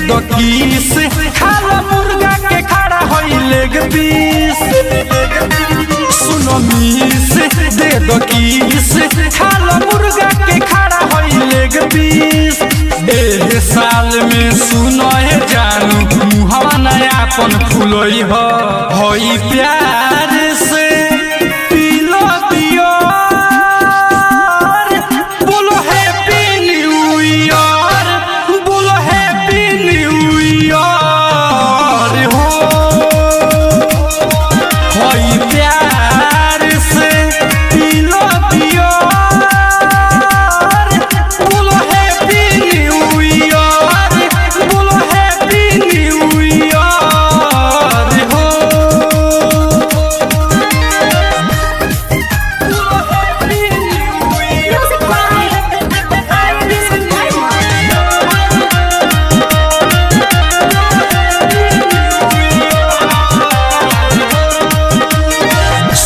दो किस खाला मुर्गा के खड़ा होई लेग पीस सुनो मिस दे दो किस खाला मुर्गा के खड़ा होई लेग पीस ए साल में सुनो है जानू मुहवा नयापन फुलोई होई प्यार से पीलो पियो बोलो हैप्पी न्यू ईयर बोलो हैप्पी न्यू ईयर होई प्यार से पीलो पियो बोलो हैप्पी न्यू ईयर बोलो हैप्पी न्यू ईयर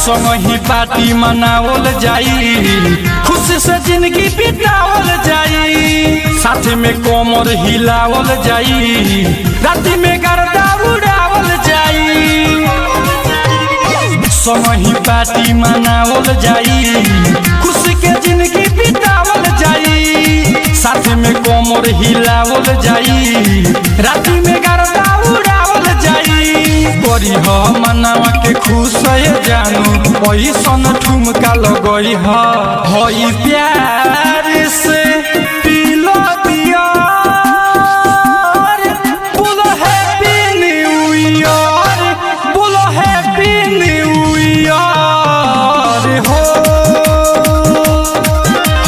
संगही पार्टी मनावल जाई खुशी से जिंदगी बितावल जाई साथ में कोमर हिलावल जाई राती में गर्दा उड़ावल जाई संगही पार्टी मनावल जाई खुशी के जिंदगी बितावल जाई साथ में कोमर हिलावल जाई राती में गर्दा उड़ावल जाई करी हो मनावा के खुश है जानू पैसन ठुमका लगई होई प्यार से पीलो पियो बोलो हैप्पी न्यू ईयर बोलो हैप्पी न्यू ईयर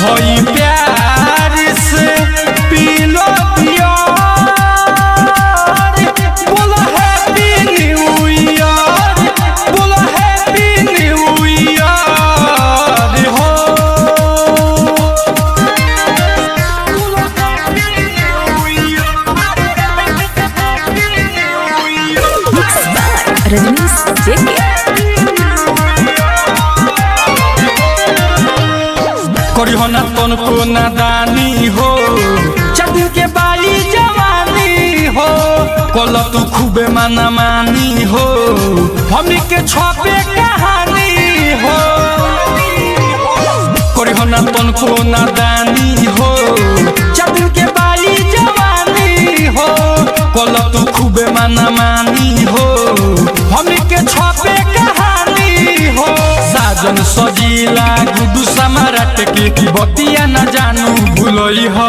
होई प्यार से पीलो पियो बोलो हैप्पी न्यू ईयर बोलो हैप्पी न्यू ईयर रजनीश जेके करी हो ना तन को नादानी हो चादर के बाली जवानी हो कल तू खूबे माना मानी हो हमी के छपे कहानी हो करी हो ना तन को नादानी हो चादर के बाली जवानी हो कल तू खूबे माना मानी हो हमी के छपे कहानी हो साजन सजीला गुडू समारट के बतिया न जानू भूलई हो